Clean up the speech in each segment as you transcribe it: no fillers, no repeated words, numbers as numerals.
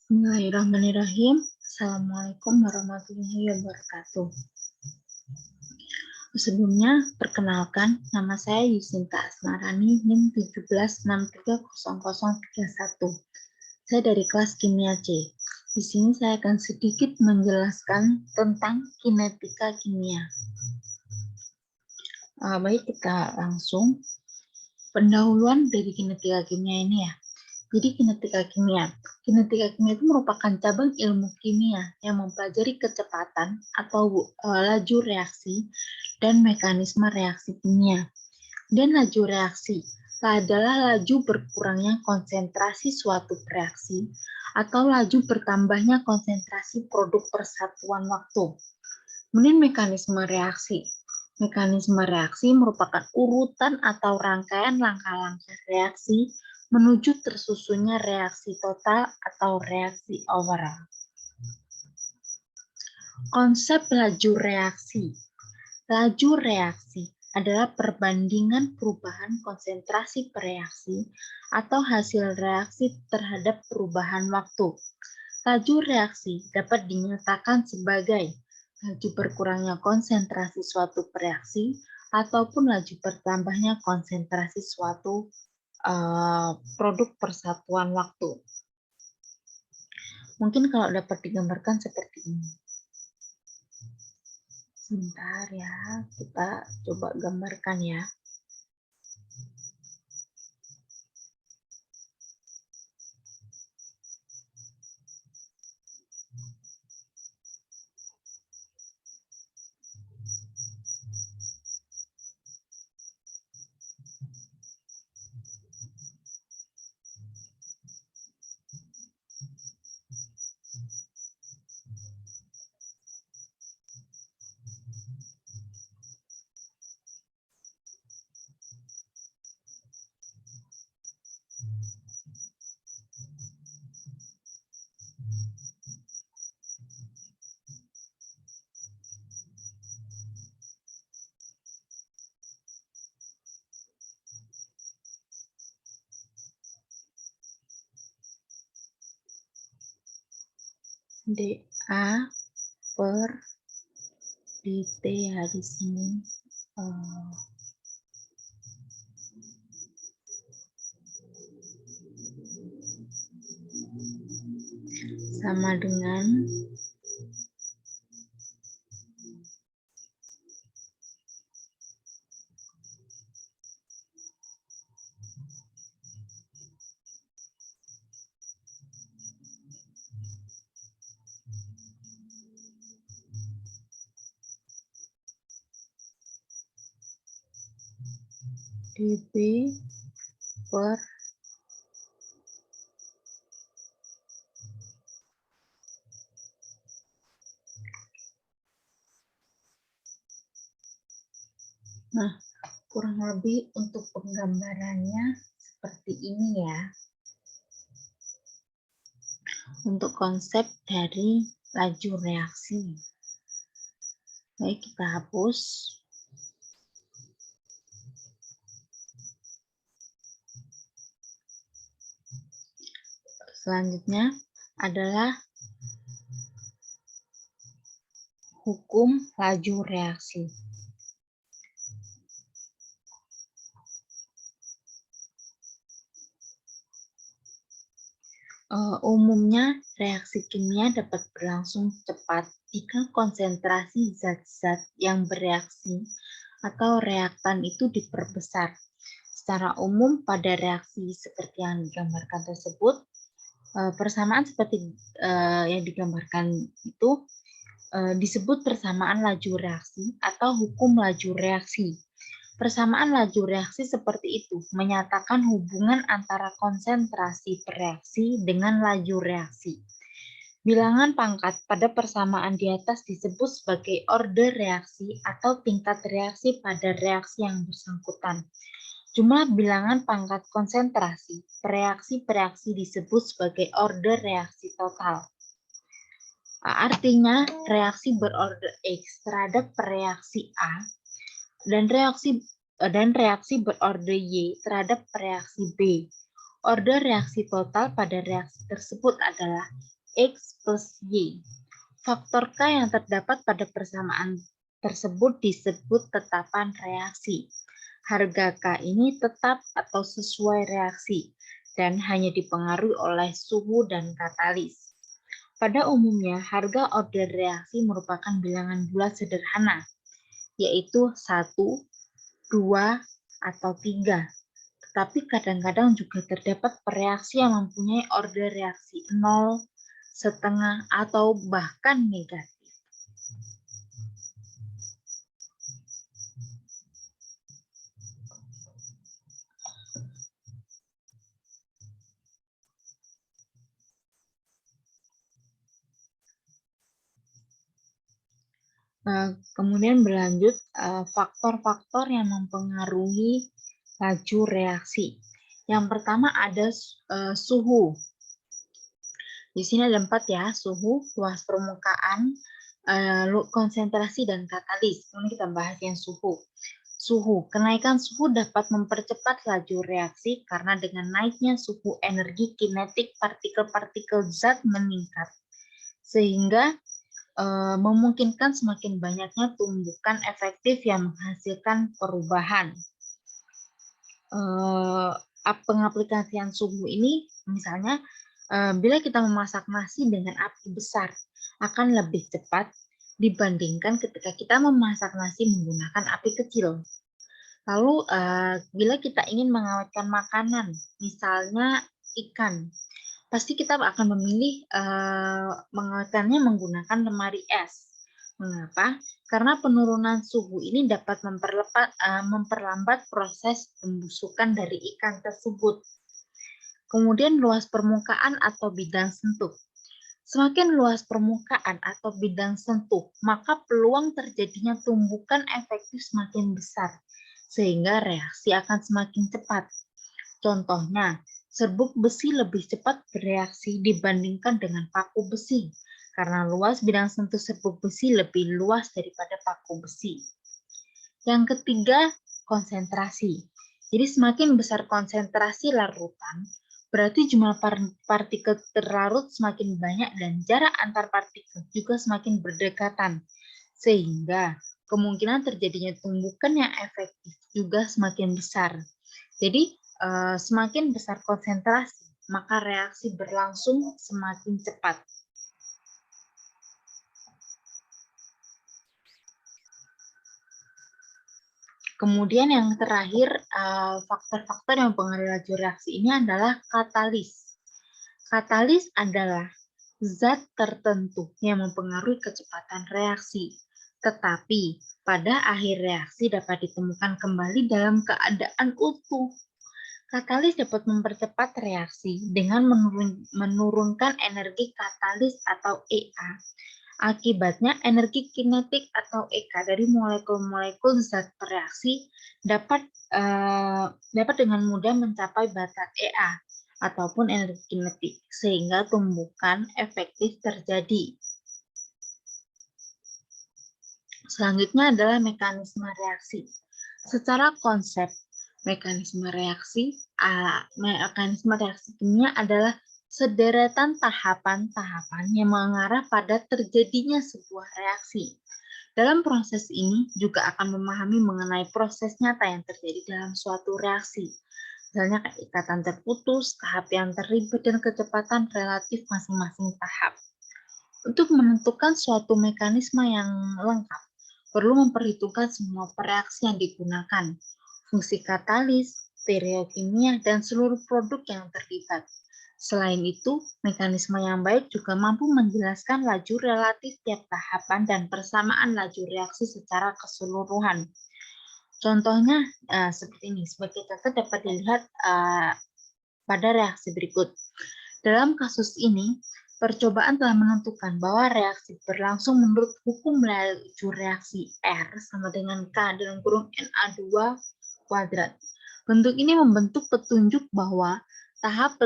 Bismillahirrahmanirrahim. Assalamualaikum warahmatullahi wabarakatuh. Sebelumnya, perkenalkan, nama saya Yusinta Asmarani, NIM 17630031. Saya dari kelas Kimia C. Di sini saya akan sedikit menjelaskan tentang kinetika kimia. Baik, kita langsung pendahuluan dari kinetika kimia ini ya. Jadi kinetika kimia itu merupakan cabang ilmu kimia yang mempelajari kecepatan atau laju reaksi dan mekanisme reaksi kimia. Dan laju reaksi adalah laju berkurangnya konsentrasi suatu reaksi atau laju bertambahnya konsentrasi produk persatuan waktu. Kemudian mekanisme reaksi. Mekanisme reaksi merupakan urutan atau rangkaian langkah-langkah reaksi menuju tersusunnya reaksi total atau reaksi overall. Konsep laju reaksi. Laju reaksi adalah perbandingan perubahan konsentrasi reaksi atau hasil reaksi terhadap perubahan waktu. Laju reaksi dapat dinyatakan sebagai laju berkurangnya konsentrasi suatu reaksi ataupun laju bertambahnya konsentrasi suatu produk persatuan waktu. Mungkin kalau dapat digambarkan seperti ini. Sebentar ya, kita coba gambarkan ya. dA per dt ya di sini. Sama dengan dB per kurang lebih untuk penggambarannya seperti ini ya. Untuk konsep dari laju reaksi. Baik, kita hapus. Selanjutnya adalah hukum laju reaksi. Umumnya reaksi kimia dapat berlangsung cepat jika konsentrasi zat-zat yang bereaksi atau reaktan itu diperbesar. Secara umum pada reaksi seperti yang digambarkan tersebut, persamaan seperti yang digambarkan itu disebut persamaan laju reaksi atau hukum laju reaksi. Persamaan laju reaksi seperti itu menyatakan hubungan antara konsentrasi reaksi dengan laju reaksi. Bilangan pangkat pada persamaan di atas disebut sebagai order reaksi atau tingkat reaksi pada reaksi yang bersangkutan. Jumlah bilangan pangkat konsentrasi reaksi-reaksi disebut sebagai order reaksi total. Artinya reaksi berorder X terhadap reaksi A dan reaksi berorder Y terhadap reaksi B. Order reaksi total pada reaksi tersebut adalah X plus Y. Faktor K yang terdapat pada persamaan tersebut disebut tetapan reaksi. Harga K ini tetap atau sesuai reaksi dan hanya dipengaruhi oleh suhu dan katalis. Pada umumnya, harga order reaksi merupakan bilangan bulat sederhana, yaitu 1, 2, atau 3. Tetapi kadang-kadang juga terdapat reaksi yang mempunyai order reaksi 0, setengah, atau bahkan negatif. Kemudian berlanjut faktor-faktor yang mempengaruhi laju reaksi. Yang pertama ada suhu. Di sini ada 4 ya, suhu, luas permukaan, konsentrasi, dan katalis. Kemudian kita bahas yang suhu. Suhu, kenaikan suhu dapat mempercepat laju reaksi karena dengan naiknya suhu energi kinetik partikel-partikel zat meningkat. Sehingga memungkinkan semakin banyaknya tumbukan efektif yang menghasilkan perubahan. Pengaplikasian suhu ini misalnya bila kita memasak nasi dengan api besar akan lebih cepat dibandingkan ketika kita memasak nasi menggunakan api kecil. Lalu bila kita ingin mengawetkan makanan, misalnya ikan, pasti kita akan memilih mengawetkannya menggunakan lemari es. Mengapa? Karena penurunan suhu ini dapat memperlambat proses pembusukan dari ikan tersebut. Kemudian luas permukaan atau bidang sentuh. Semakin luas permukaan atau bidang sentuh, maka peluang terjadinya tumbukan efektif semakin besar, sehingga reaksi akan semakin cepat. Contohnya, serbuk besi lebih cepat bereaksi dibandingkan dengan paku besi, karena luas bidang sentuh serbuk besi lebih luas daripada paku besi. Yang ketiga, konsentrasi. Jadi semakin besar konsentrasi larutan, berarti jumlah partikel terlarut semakin banyak dan jarak antar partikel juga semakin berdekatan. Sehingga kemungkinan terjadinya tumbukan yang efektif juga semakin besar. Jadi semakin besar konsentrasi, maka reaksi berlangsung semakin cepat. Kemudian yang terakhir, faktor-faktor yang mempengaruhi laju reaksi ini adalah katalis. Katalis adalah zat tertentu yang mempengaruhi kecepatan reaksi, tetapi pada akhir reaksi dapat ditemukan kembali dalam keadaan utuh. Katalis dapat mempercepat reaksi dengan menurunkan energi katalis atau EA. Akibatnya, energi kinetik atau EK dari molekul-molekul zat bereaksi dapat dengan mudah mencapai batas EA ataupun energi kinetik, sehingga tumbukan efektif terjadi. Selanjutnya adalah mekanisme reaksi. Secara konsep, mekanisme reaksi kimia adalah sederetan tahapan-tahapan yang mengarah pada terjadinya sebuah reaksi. Dalam proses ini juga akan memahami mengenai proses nyata yang terjadi dalam suatu reaksi. Misalnya kayak ikatan terputus, tahap yang terlibat, dan kecepatan relatif masing-masing tahap. Untuk menentukan suatu mekanisme yang lengkap, perlu memperhitungkan semua reaksi yang digunakan, fungsi katalis, stereokimia, dan seluruh produk yang terlibat. Selain itu, mekanisme yang baik juga mampu menjelaskan laju relatif tiap tahapan dan persamaan laju reaksi secara keseluruhan. Contohnya seperti ini. Sebagai contoh dapat dilihat pada reaksi berikut. Dalam kasus ini, percobaan telah menentukan bahwa reaksi berlangsung menurut hukum laju reaksi R sama dengan K dalam kurung Na2 kuadrat. Bentuk ini membentuk petunjuk bahwa tahap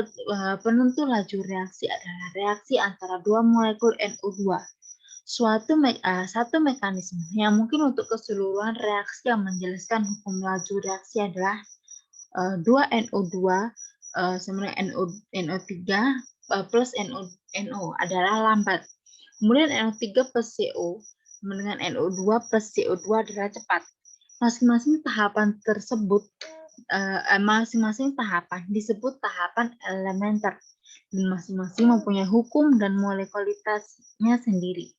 penentu laju reaksi adalah reaksi antara dua molekul NO2. Satu mekanisme yang mungkin untuk keseluruhan reaksi yang menjelaskan hukum laju reaksi adalah 2NO2 sama dengan NO3 plus NO adalah lambat. Kemudian NO3 plus CO dengan NO2 plus CO2 adalah cepat. Masing-masing tahapan tersebut masing-masing tahapan disebut tahapan elementer dan masing-masing mempunyai hukum dan molekulitasnya sendiri.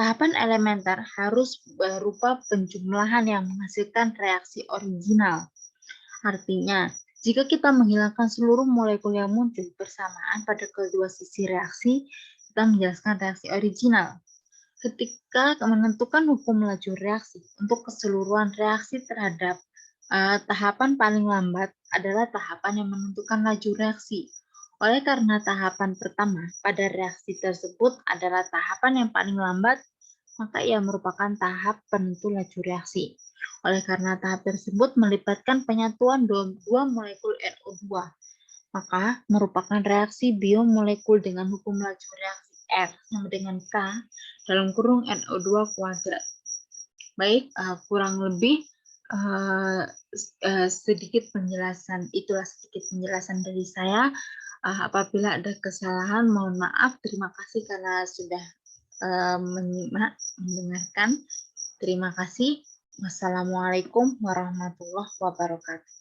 Tahapan elementer harus berupa penjumlahan yang menghasilkan reaksi original. Artinya, jika kita menghilangkan seluruh molekul yang muncul bersamaan pada kedua sisi reaksi, kita menjelaskan reaksi original. Ketika menentukan hukum laju reaksi untuk keseluruhan reaksi terhadap tahapan paling lambat adalah tahapan yang menentukan laju reaksi. Oleh karena tahapan pertama pada reaksi tersebut adalah tahapan yang paling lambat, maka ia merupakan tahap penentu laju reaksi. Oleh karena tahap tersebut melibatkan penyatuan dua molekul NO2, maka merupakan reaksi biomolekul dengan hukum laju reaksi R sama dengan K dalam kurung NO2 kuadrat. Baik, kurang lebih sedikit penjelasan, itulah sedikit penjelasan dari saya. Apabila ada kesalahan, mohon maaf. Terima kasih karena sudah menyimak, mendengarkan. Terima kasih. Wassalamualaikum warahmatullahi wabarakatuh.